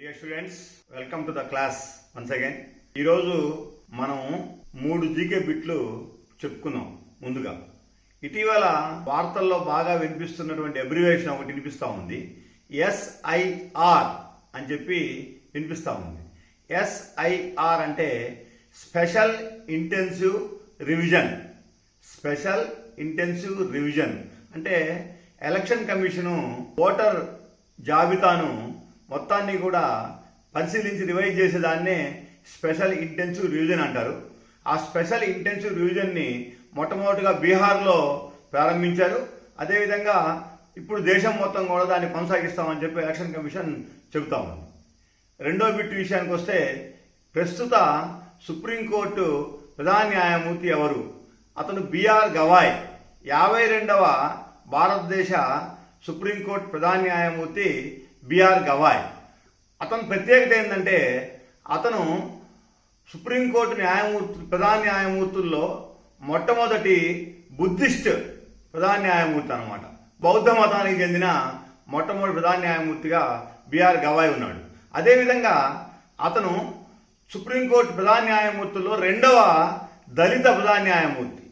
Dear students, welcome to the class once again. ఈరోజు మనం 3 GK బిట్లు చెప్పుకున్నాం. ముందుగా ఇటీవల వార్తల్లో బాగా వినిపిస్తున్నటువంటి అబ్రివేషన్ ఒకటి వినిపిస్తూ ఉంది. SIR అని చెప్పి వినిపిస్తూ ఉంది. SIR అంటే special intensive revision. Special intensive revision అంటే ఎలక్షన్ కమిషను ఓటర్ జాబితాను మొత్తాన్ని కూడా పరిశీలించి రివైజ్ చేసేదాన్నే స్పెషల్ ఇంటెన్సివ్ రివిజన్ అంటారు. ఆ స్పెషల్ ఇంటెన్సివ్ రివిజన్ని మొట్టమొదటిగా బీహార్లో ప్రారంభించారు. అదేవిధంగా ఇప్పుడు దేశం మొత్తం కూడా దాన్ని కొనసాగిస్తామని చెప్పి ఎలక్షన్ కమిషన్ చెబుతా ఉంది. రెండో బిట్ విషయానికి వస్తే, ప్రస్తుత సుప్రీంకోర్టు ప్రధాన న్యాయమూర్తి ఎవరు? అతను బిఆర్ గవాయ్. 52వ భారతదేశ సుప్రీంకోర్టు ప్రధాన న్యాయమూర్తి బిఆర్ గవాయ్. అతని ప్రత్యేకత ఏంటంటే, అతను సుప్రీంకోర్టు ప్రధాన న్యాయమూర్తుల్లో మొట్టమొదటి బుద్ధిస్ట్ ప్రధాన న్యాయమూర్తి అన్నమాట. బౌద్ధ మతానికి చెందిన మొట్టమొదటి ప్రధాన న్యాయమూర్తిగా బిఆర్ గవాయ్ ఉన్నాడు. అదేవిధంగా అతను సుప్రీంకోర్టు ప్రధాన న్యాయమూర్తుల్లో రెండవ దళిత ప్రధాన న్యాయమూర్తి.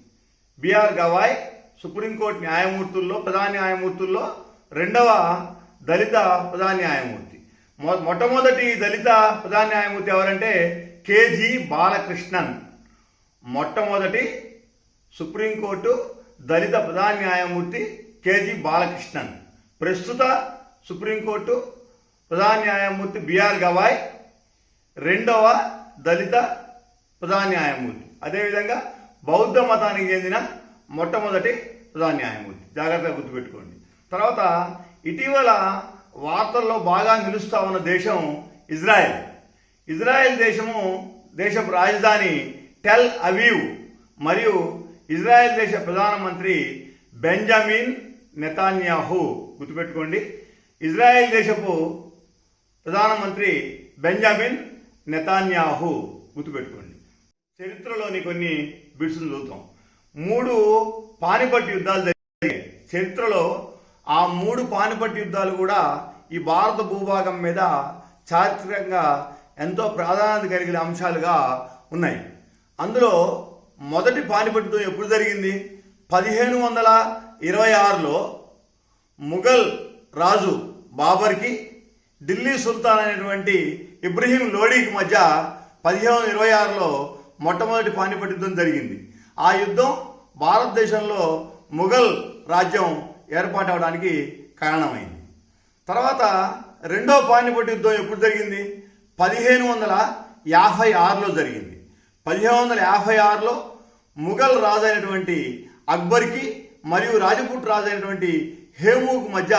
బిఆర్ గవాయ్ సుప్రీంకోర్టు న్యాయమూర్తుల్లో ప్రధాన న్యాయమూర్తుల్లో రెండవ దళిత ప్రధాన న్యాయమూర్తి. మొట్టమొదటి దళిత ప్రధాన న్యాయమూర్తి ఎవరంటే కేజీ బాలకృష్ణన్. మొట్టమొదటి సుప్రీంకోర్టు దళిత ప్రధాన న్యాయమూర్తి కేజీ బాలకృష్ణన్. ప్రస్తుత సుప్రీంకోర్టు ప్రధాన న్యాయమూర్తి బిఆర్ గవాయ్, రెండవ దళిత ప్రధాన న్యాయమూర్తి. అదేవిధంగా బౌద్ధ మతానికి చెందిన మొట్టమొదటి ప్రధాన న్యాయమూర్తి. జాగ్రత్తగా గుర్తుపెట్టుకోండి. తర్వాత ఇటీవల వార్తల్లో బాగా నిలుస్తా ఉన్న దేశం ఇజ్రాయెల్. ఇజ్రాయెల్ దేశపు రాజధాని టెల్ అవీవ్ మరియు ఇజ్రాయెల్ దేశ ప్రధానమంత్రి బెంజమిన్ నెతాన్యాహు. గుర్తుపెట్టుకోండి, ఇజ్రాయెల్ దేశపు ప్రధానమంత్రి బెంజమిన్ నెతాన్యాహు. గుర్తుపెట్టుకోండి. చరిత్రలోని కొన్ని బిట్స్ను చూద్దాం. 3 పానిపట్ యుద్ధాలు జరిగాయి చరిత్రలో. ఆ 3 పానిపట్ యుద్ధాలు కూడా ఈ భారత భూభాగం మీద చారిత్రకంగా ఎంతో ప్రాధాన్యత కలిగిన అంశాలుగా ఉన్నాయి. అందులో మొదటి పానిపట్ యుద్ధం ఎప్పుడు జరిగింది? 1526లో ముఘల్ రాజు బాబర్కి ఢిల్లీ సుల్తాన్ అనేటువంటి ఇబ్రహీం లోడీకి మధ్య 1526లో మొట్టమొదటి పానిపట్ యుద్ధం జరిగింది. ఆ యుద్ధం భారతదేశంలో ముఘల్ రాజ్యం ఏర్పాటవడానికి కారణమైంది. తర్వాత రెండో పానిపట్ యుద్ధం ఎప్పుడు జరిగింది? 1556లో జరిగింది. 1556లో ముఘల్ రాజు అయినటువంటి అక్బర్కి మరియు రాజపుట్ రాజు అయినటువంటి హేమూకు మధ్య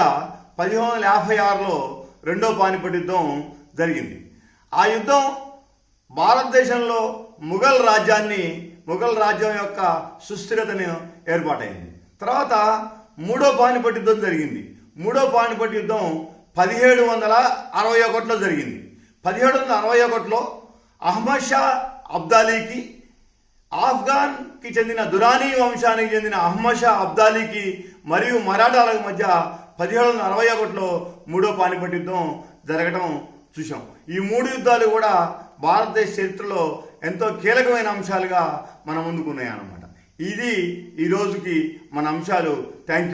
1556లో రెండో పానిపట్ యుద్ధం జరిగింది. ఆ యుద్ధం భారతదేశంలో ముఘల్ రాజ్యం యొక్క సుస్థిరతను ఏర్పాటైంది. తర్వాత మూడో పానిపట్ యుద్ధం జరిగింది. మూడో పానిపట్ యుద్ధం 1761లో జరిగింది. 1761లో అహ్మద్ షా అబ్దాలీకి, ఆఫ్ఘన్కి చెందిన దురానీ వంశానికి చెందిన అహ్మద్ షా అబ్దాలీకి మరియు మరాఠాలకు మధ్య 1761లో మూడో పానిపట్ యుద్ధం జరగడం చూసాం. ఈ 3 యుద్ధాలు కూడా భారతదేశ చరిత్రలో ఎంతో కీలకమైన అంశాలుగా మన ముందుకున్నాయి అన్నమాట. ఇది ఈ రోజుకి మన అంశాలు. Thank you.